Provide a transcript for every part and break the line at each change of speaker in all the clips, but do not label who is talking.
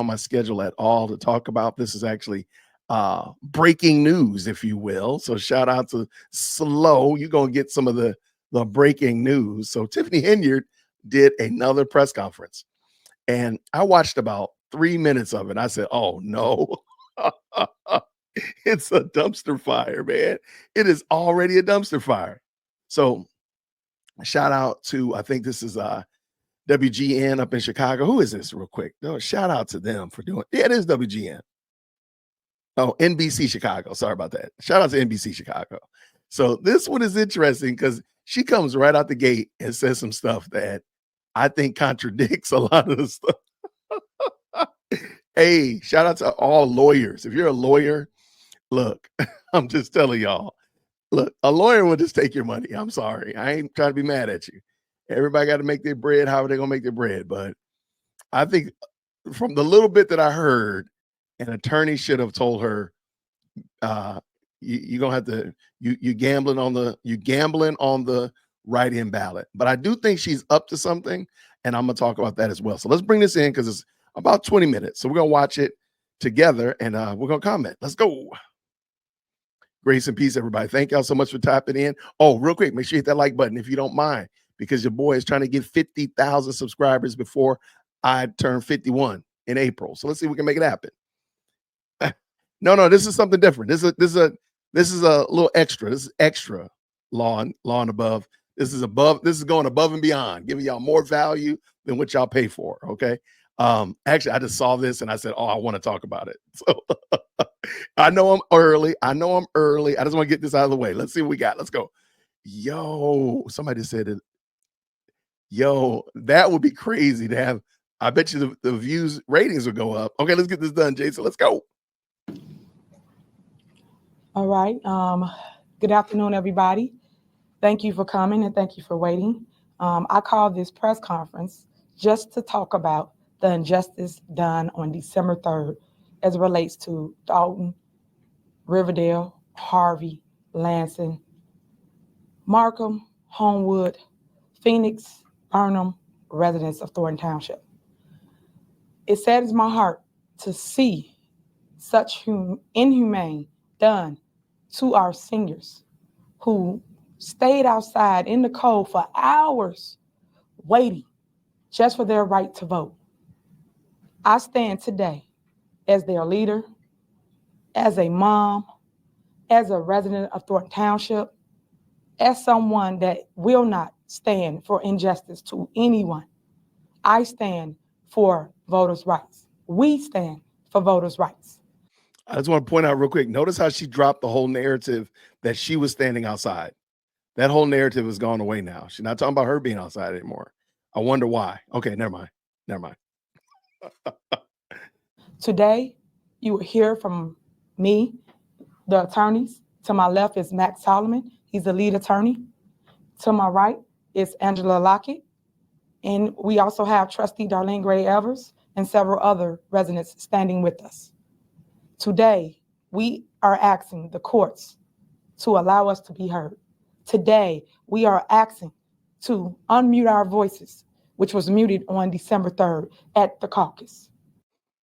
on my schedule at all to talk about. This is actually breaking news, if you will. So shout out to Slow. You're gonna get some of the breaking news. So Tiffany Henyard did another press conference, and I watched about 3 minutes of it. I said, "Oh no." It's a dumpster fire, man. It is already a dumpster fire. So shout out to, I think this is WGN up in Chicago. Who is this real quick? No, shout out to them for doing. Yeah, it is WGN. Oh, NBC Chicago. Sorry about that. Shout out to NBC Chicago. So this one is interesting because she comes right out the gate and says some stuff that I think contradicts a lot of the stuff. Hey, shout out to all lawyers. If you're a lawyer, look, I'm just telling y'all, look, a lawyer will just take your money. I'm sorry. I ain't trying to be mad at you. Everybody got to make their bread. How are they going to make their bread? But I think from the little bit that I heard, an attorney should have told her, you're gonna have to you gambling on the write-in ballot. But I do think she's up to something, and I'm gonna talk about that as well. So let's bring this in because it's about 20 minutes. So we're gonna watch it together and we're gonna comment. Let's go. Grace and peace, everybody. Thank y'all so much for tapping in. Oh, real quick, make sure you hit that like button if you don't mind, because your boy is trying to get 50,000 subscribers before I turn 51 in April. So let's see if we can make it happen. No, this is something different. This is a little extra. This is extra law and above. This is going above and beyond, giving y'all more value than what y'all pay for. Okay. Actually, I just saw this and I said, oh, I want to talk about it. So I know I'm early. I just want to get this out of the way. Let's see what we got. Let's go. Yo, somebody said it. Yo, that would be crazy to have. I bet you the views ratings will go up. Okay, let's get this done, Jason. Let's go.
All right. Good afternoon, everybody. Thank you for coming and thank you for waiting. I called this press conference just to talk about the injustice done on December 3rd as it relates to Thorton, Riverdale, Harvey, Lansing, Markham, Homewood, Phoenix, Burnham, residents of Thornton Township. It saddens my heart to see such inhumane done to our seniors who stayed outside in the cold for hours waiting just for their right to vote. I stand today as their leader, as a mom, as a resident of Thornton Township, as someone that will not stand for injustice to anyone. I stand for voters' rights. We stand for voters' rights.
I just want to point out real quick. Notice how she dropped the whole narrative that she was standing outside. That whole narrative has gone away now. She's not talking about her being outside anymore. I wonder why. Okay, never mind.
Today, you will hear from me, the attorneys. To my left is Max Solomon. He's the lead attorney. To my right is Angela Lockett. And we also have Trustee Darlene Gray Evers and several other residents standing with us. Today, we are asking the courts to allow us to be heard. Today, we are asking to unmute our voices, which was muted on December 3rd at the caucus.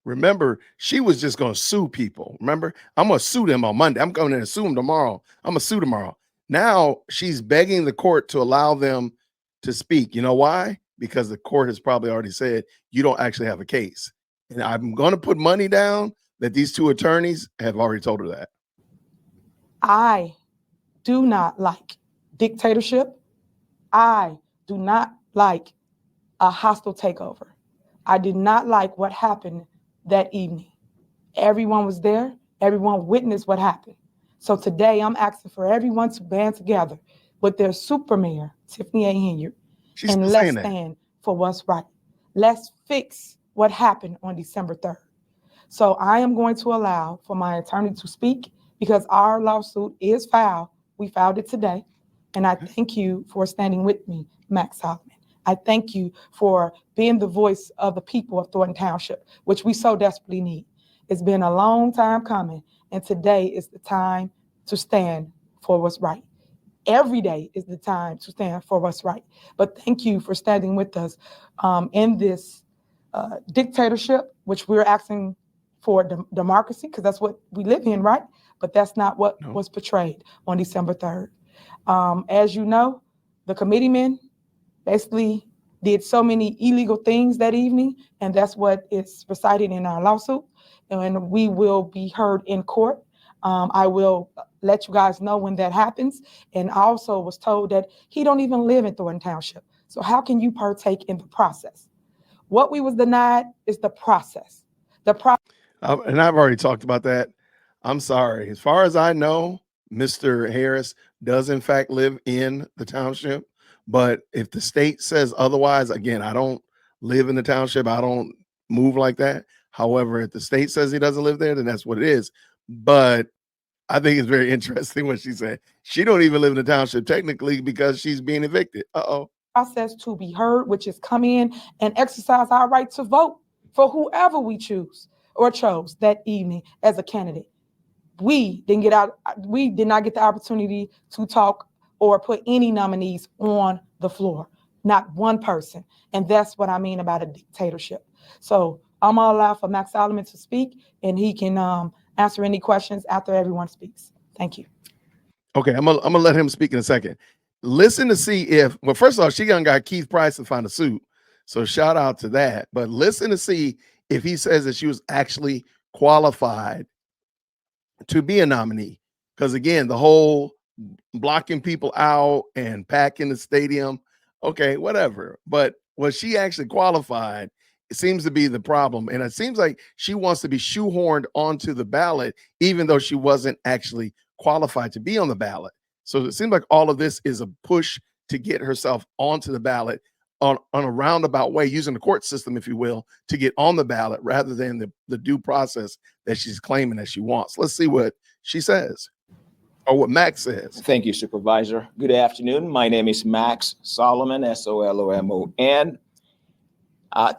Remember, she was just going to sue people. Remember, I'm going to sue them on Monday. I'm going to sue them tomorrow. I'm going to sue tomorrow. Now she's begging the court to allow them to speak. You know why? Because the court has probably already said you don't actually have a case. And I'm going to put money down that these two attorneys have already told her that.
I do not like dictatorship. I do not like a hostile takeover. I did not like what happened that evening. Everyone was there. Everyone witnessed what happened. So today I'm asking for everyone to band together with their super mayor, Tiffany A. Henyard, and let's stand for what's right. Let's fix what happened on December 3rd. So I am going to allow for my attorney to speak because our lawsuit is filed. We filed it today. And I thank you for standing with me, Max Solomon. I thank you for being the voice of the people of Thornton Township, which we so desperately need. It's been a long time coming, and today is the time to stand for what's right. Every day is the time to stand for what's right. But thank you for standing with us in this dictatorship, which we're asking for democracy, because that's what we live in, right? But that's not what was portrayed on December 3rd. As you know, the committeemen basically did so many illegal things that evening, and that's what is recited in our lawsuit, and we will be heard in court. I will let you guys know when that happens. And I also was told that he don't even live in Thornton Township. So how can you partake in the process? What we was denied is the process.
And I've already talked about that. I'm sorry. As far as I know, Mr. Harris does in fact live in the township. But if the state says otherwise, again, I don't live in the township. I don't move like that. However, if the state says he doesn't live there, then that's what it is. But I think it's very interesting what she said. She don't even live in the township technically because she's being evicted.
Process to be heard, which is come in and exercise our right to vote for whoever we choose or chose that evening as a candidate. We did not get the opportunity to talk or put any nominees on the floor, not one person. And that's what I mean about a dictatorship. So I'm gonna allow for Max Solomon to speak, and he can answer any questions after everyone speaks. Thank you.
Okay, I'm gonna let him speak in a second. Listen to see if, well, first of all, she done got Keith Price to find a suit. So shout out to that. But listen to see if he says that she was actually qualified to be a nominee. Because again, the whole blocking people out and packing the stadium, okay, whatever. But was she actually qualified? It seems to be the problem. And it seems like she wants to be shoehorned onto the ballot, even though she wasn't actually qualified to be on the ballot. So it seems like all of this is a push to get herself onto the ballot on a roundabout way, using the court system, if you will, to get on the ballot rather than the due process that she's claiming that she wants. Let's see what she says, or what Max says.
Thank you, Supervisor. Good afternoon. My name is Max Solomon, Solomon.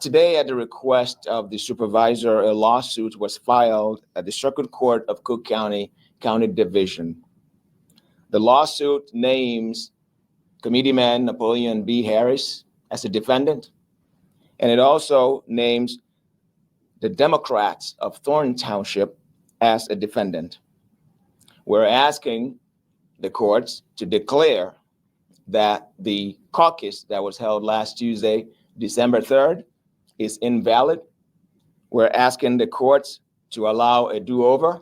Today, at the request of the supervisor, a lawsuit was filed at the Circuit Court of Cook County, County Division. The lawsuit names Committeeman Napoleon B. Harris as a defendant, and it also names the Democrats of Thornton Township as a defendant. We're asking the courts to declare that the caucus that was held last Tuesday, December 3rd, is invalid. We're asking the courts to allow a do-over,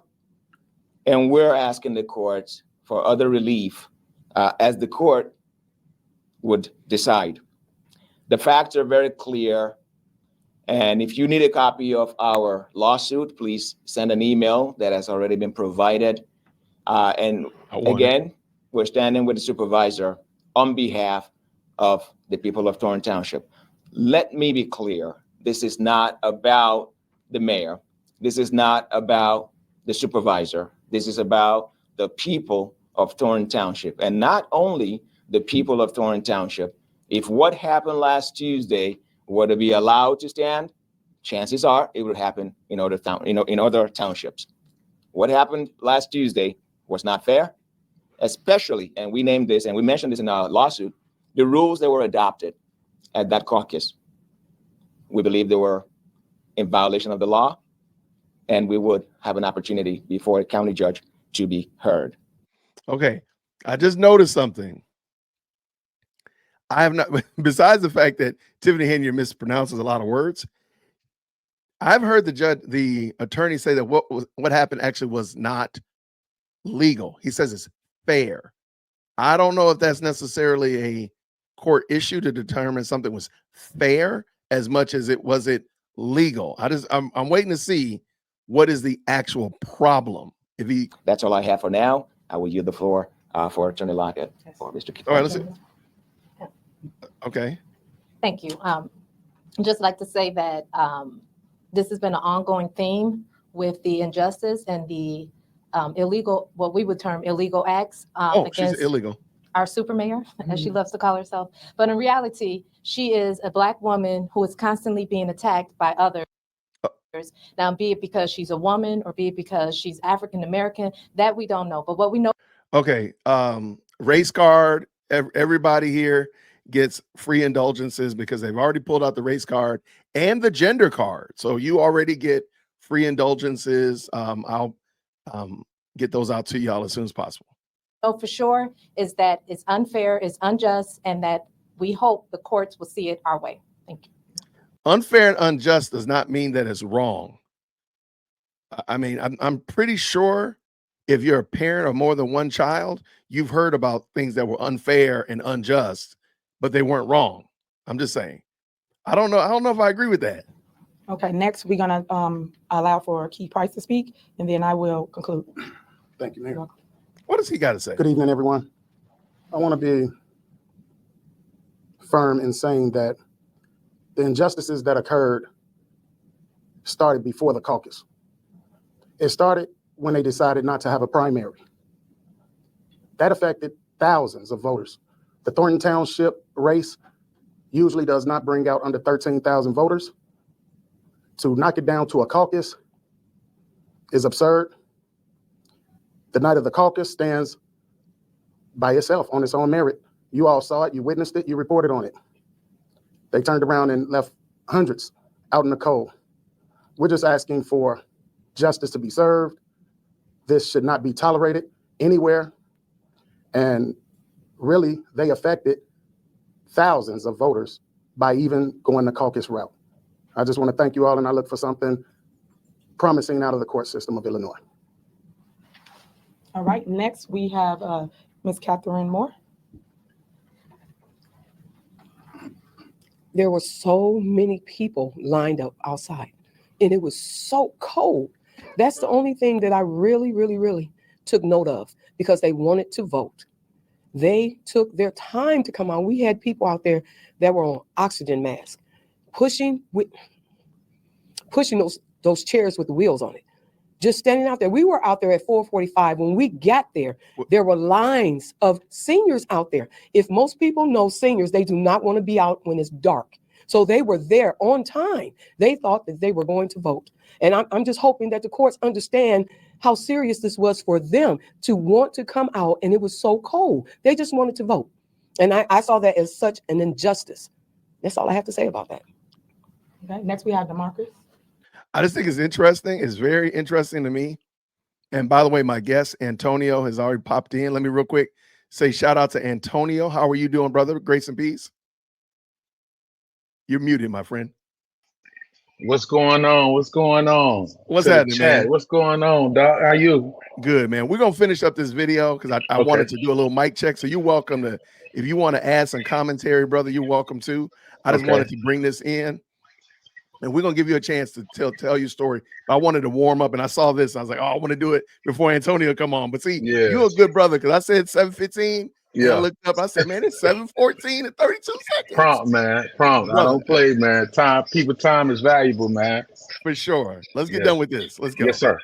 and we're asking the courts for other relief as the court would decide. The facts are very clear, and if you need a copy of our lawsuit, please send an email that has already been provided. And again, we're standing with the supervisor on behalf of the people of Thornton Township. Let me be clear. This is not about the mayor. This is not about the supervisor. This is about the people of Thornton Township. And not only the people of Thornton Township. If what happened last Tuesday were to be allowed to stand, chances are it would happen in other townships. What happened last Tuesday was not fair, especially, and we named this and we mentioned this in our lawsuit, the rules that were adopted at that caucus. We believe they were in violation of the law, and we would have an opportunity before a county judge to be heard.
Okay, I just noticed something. I have not, besides the fact that Tiffany Henyard mispronounces a lot of words, I've heard the attorney say that what happened actually was not legal. He says it's fair. I don't know if that's necessarily a court issue to determine something was fair as much as it legal. I'm waiting to see what is the actual problem.
That's all I have for now. I will yield the floor for Attorney Lockett or Mr. Keith.
All right, let's see. Okay.
Thank you. I'd just like to say that this has been an ongoing theme with the injustice and the illegal, what we would term illegal acts against
she's illegal.
Our super mayor, as she loves to call herself. But in reality, she is a Black woman who is constantly being attacked by others. Now, be it because she's a woman or be it because she's African American, that we don't know. But what we know.
Okay. Race card. Everybody here gets free indulgences because they've already pulled out the race card and the gender card. So you already get free indulgences. I'll get those out to y'all as soon as possible.
So for sure is that it's unfair, it's unjust, and that we hope the courts will see it our way. Thank you.
Unfair and unjust does not mean that it's wrong. I mean, I'm pretty sure if you're a parent of more than one child, you've heard about things that were unfair and unjust, but they weren't wrong. I'm just saying. I don't know if I agree with that.
Okay, next we're gonna allow for Keith Price to speak, and then I will conclude.
Thank you, Mayor.
What does he got to say?
Good evening, everyone. I want to be firm in saying that the injustices that occurred started before the caucus. It started when they decided not to have a primary. That affected thousands of voters. The Thornton Township race usually does not bring out under 13,000 voters. To knock it down to a caucus is absurd. The night of the caucus stands by itself on its own merit. You all saw it, you witnessed it, you reported on it. They turned around and left hundreds out in the cold. We're just asking for justice to be served. This should not be tolerated anywhere. And really, they affected thousands of voters by even going the caucus route. I just want to thank you all, and I look for something promising out of the court system of Illinois.
All right, next we have Ms. Catherine Moore.
There were so many people lined up outside, and it was so cold. That's the only thing that I really took note of, because they wanted to vote. They took their time to come out. We had people out there that were on oxygen masks, pushing those chairs with the wheels on it, just standing out there. We were out there at 4:45. When we got there, there were lines of seniors out there. If most people know seniors, they do not want to be out when it's dark. So they were there on time. They thought that they were going to vote. And I'm just hoping that the courts understand how serious this was for them to want to come out, and it was so cold. They just wanted to vote. And I saw that as such an injustice. That's all I have to say about that.
Okay, next we have DeMarcus.
I just think it's interesting. It's very interesting to me. And by the way, my guest, Antonio, has already popped in. Let me real quick say shout out to Antonio. How are you doing, brother? Grace and peace. You're muted, my friend.
What's going on? What's going on?
What's
To the
happening,
chat.
man?
What's going on, dog? How you?
Good, man. We're going to finish up this video because I
Okay.
wanted to do a little mic check. So you're welcome to, if you want to add some commentary, brother, you're welcome to. I just
Okay.
wanted to bring this in. And we're going to give you a chance to tell your story. I wanted to warm up, and I saw this. And I was like, oh, I want to do it before Antonio come on. But see,
Yeah.
you're a good brother, because I said 7:15. And I
Yeah.
looked up. I said, man, it's 7:14 and 32 seconds.
Prompt, man. Prompt.
Brother.
I don't play, man. Time is valuable, man.
For sure. Let's get
Yeah.
done with this. Let's go.
Yes, sir.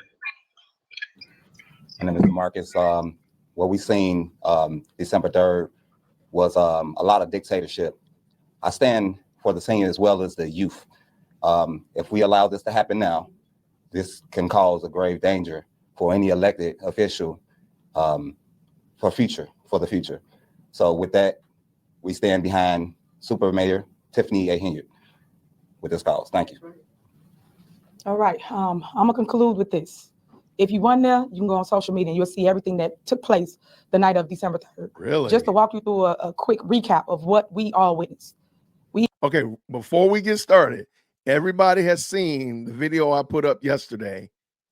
My name is DeMarcus. What we seen December 3rd was a lot of dictatorship. I stand for the senior as well as the youth. If we allow this to happen now, this can cause a grave danger for any elected official for the future. So with that, we stand behind Super Mayor Tiffany Henyard with this cause. Thank you.
All right, I'm gonna conclude with this. If you weren't there, you can go on social media and you'll see everything that took place the night of December 3rd.
Really?
Just to walk you through a quick recap of what we all witnessed.
Okay, before we get started, everybody has seen the video I put up yesterday,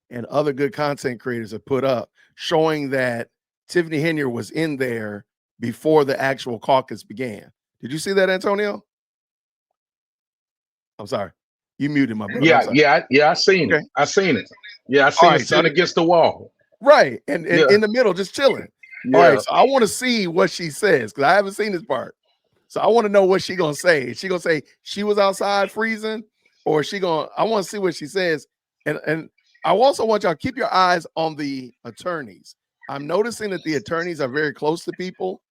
and other good content creators have put up, showing that Tiffany Henyard was in there before the actual caucus began. Did you see that, Antonio? I'm sorry. You muted my brother. I'm sorry.
Yeah. I seen
Okay.
it. I seen it. Yeah, I seen
All right,
it sitting against the wall.
Right, and
Yeah.
in the middle, just chilling.
Yeah.
All right, so I want to see what she says, because I haven't seen this part. So I want to know what she gonna say. Is she gonna say she was outside freezing, or is she gonna? I want to see what she says, and I also want y'all keep your eyes on the attorneys. I'm noticing that the attorneys are very close to people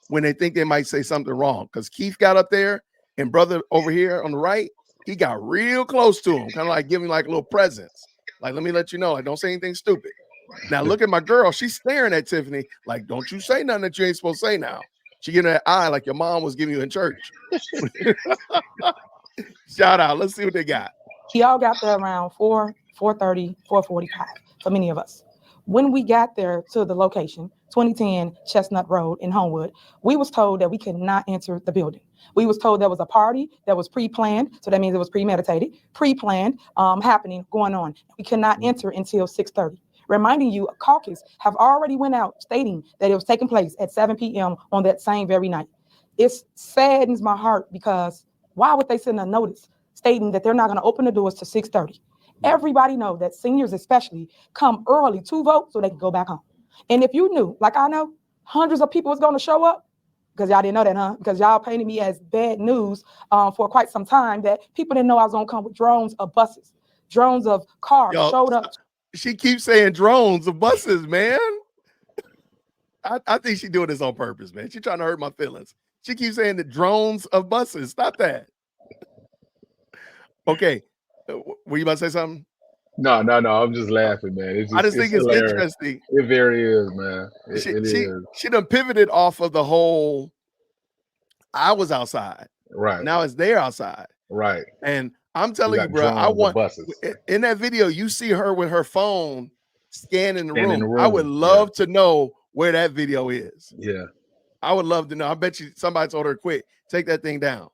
when they think they might say something wrong. Because Keith got up there, and brother over here on the right, he got real close to him, kind of like giving like a little presents. Like, let me let you know, like, don't say anything stupid. Now look at my girl. She's staring at Tiffany like, don't you say nothing that you ain't supposed to say now. She giving that eye like your mom was giving you in church. Shout out. Let's see what they got.
We all got there around 4:30, 4:45 for many of us. When we got there to the location, 2010 Chestnut Road in Homewood, we was told that we could not enter the building. We was told there was a party that was pre-planned, so that means it was premeditated, pre-planned, happening, going on. We could not enter until 6:30. Reminding you, a caucus have already went out stating that it was taking place at 7 p.m. on that same very night. It saddens my heart because why would they send a notice stating that they're not going to open the doors to 6:30? Everybody know that seniors especially come early to vote so they can go back home. And if you knew, like I know, hundreds of people was going to show up, because y'all didn't know that, huh? Because y'all painted me as bad news for quite some time that people didn't know I was going to come with drones of buses, drones of cars showed up.
She keeps saying drones of buses, man. I think she's doing this on purpose, man. She's trying to hurt my feelings. She keeps saying the drones of buses. Stop that. Okay. Were you about to say something?
No. I'm just laughing, man.
I just think it's
hilarious.
interesting.
It very is, man. It is.
She done pivoted off of the whole, I was outside.
Right.
Now it's they're outside.
Right.
And I'm telling you, bro, I want
buses.
In that video, you see her with her phone scanning the room. I would love to know where that video is.
Yeah.
I would love to know. I bet you somebody told her, quick, take that thing down.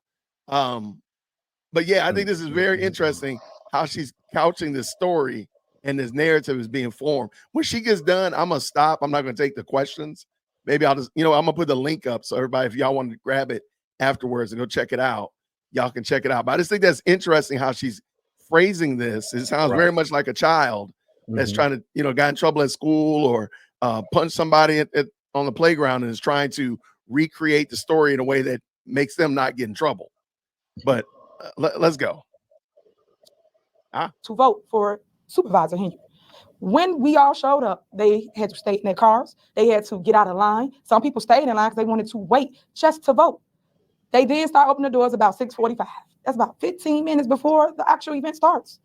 But yeah, I think this is very interesting how she's couching this story and this narrative is being formed. When she gets done, I'm going to stop. I'm not going to take the questions. Maybe I'll just, I'm going to put the link up. So everybody, if y'all want to grab it afterwards and go check it out, y'all can check it out. But I just think that's interesting how she's phrasing this. It sounds very much like a child that's trying to, got in trouble at school or punch somebody on the playground and is trying to recreate the story in a way that makes them not get in trouble. But let's go.
To vote for Supervisor Henyard. When we all showed up, they had to stay in their cars. They had to get out of line. Some people stayed in line because they wanted to wait just to vote. They then start opening the doors about 6:45. That's about 15 minutes before the actual event starts.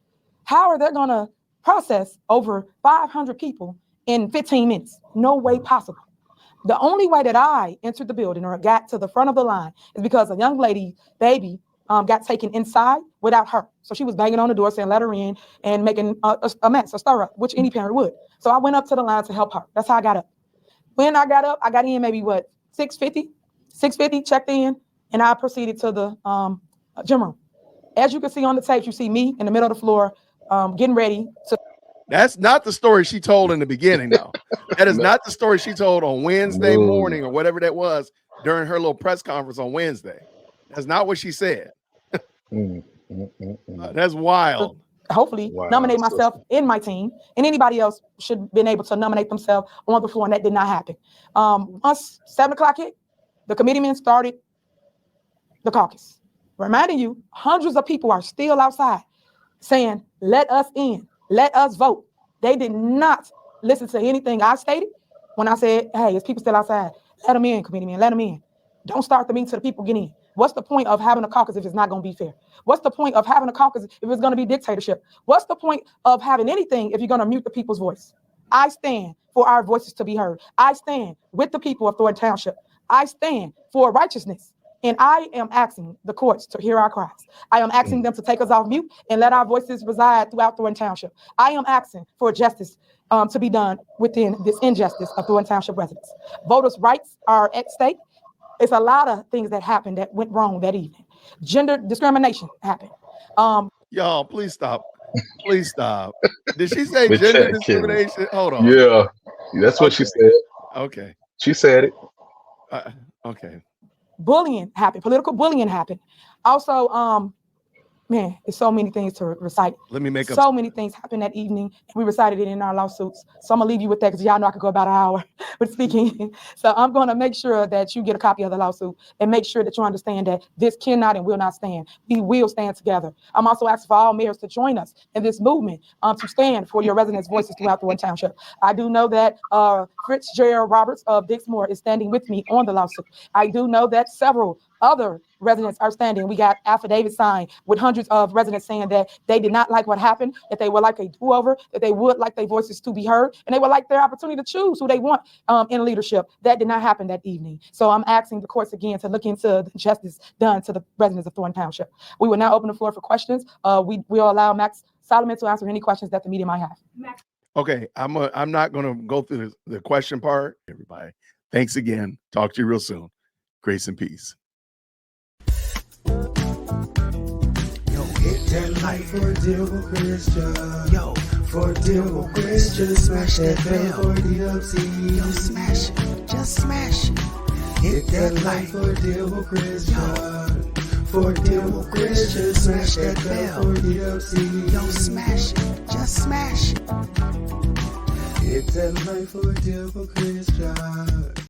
How are they going to process over 500 people in 15 minutes? No way possible. The only way that I entered the building or got to the front of the line is because a young lady, baby, got taken inside without her. So she was banging on the door saying, let her in, and making a mess, a stir up, which any parent would. So I went up to the line to help her. That's how I got up. When I got up, I got in maybe 6:50, checked in, and I proceeded to the gym room. As you can see on the tape, you see me in the middle of the floor getting ready to.
That's not the story she told in the beginning, though. That is not the story she told on Wednesday morning or whatever that was during her little press conference on Wednesday. That's not what she said. That's wild.
Hopefully nominate myself in my team, and anybody else should have been able to nominate themselves on the floor, and that did not happen. Once 7 o'clock hit, the committeemen started the caucus. Reminding you, hundreds of people are still outside saying, let us in, let us vote. They did not listen to anything I stated when I said, hey, it's people still outside. Let them in, committeemen, let them in. Don't start the meeting till the people get in. What's the point of having a caucus if it's not going to be fair? What's the point of having a caucus if it's going to be dictatorship? What's the point of having anything if you're going to mute the people's voice? I stand for our voices to be heard. I stand with the people of Thornton Township. I stand for righteousness. And I am asking the courts to hear our cries. I am asking them to take us off mute and let our voices reside throughout Thornton Township. I am asking for justice to be done within this injustice of Thornton Township residents. Voters' rights are at stake. It's a lot of things that happened that went wrong that evening. Gender discrimination happened.
Y'all, please stop. Please stop. Did she say gender discrimination? Hold on.
Yeah, that's what she said.
Okay.
She said it.
Okay.
Bullying happened. Political bullying happened. Also, man, there's so many things to recite.
Let me make
so many things happened that evening. And we recited it in our lawsuits. So I'm gonna leave you with that because y'all know I could go about an hour with speaking. So I'm gonna make sure that you get a copy of the lawsuit and make sure that you understand that this cannot and will not stand. We will stand together. I'm also asking for all mayors to join us in this movement to stand for your residents' voices throughout the township. I do know that Fitzgerald Roberts of Dixmoor is standing with me on the lawsuit. I do know that several other residents are standing. We got affidavits signed with hundreds of residents saying that they did not like what happened, that they would like a do-over, that they would like their voices to be heard, and they would like their opportunity to choose who they want in leadership. That did not happen that evening. So I'm asking the courts again to look into the injustice done to the residents of Thornton Township. We will now open the floor for questions. We'll allow Max Solomon to answer any questions that the media might have.
Okay, I'm not going to go through the question part. Everybody, thanks again. Talk to you real soon. Grace and peace.
Hit that like for a deal with Christian. Yo, for a deal with Christian. Smash that bell for DLC. Yo, smash it. Just smash it. Hit that like for a deal with Christian. For a deal with Christian. Smash that bell for DLC. Yo, smash it. Just smash it. Hit that like for a deal with Christian.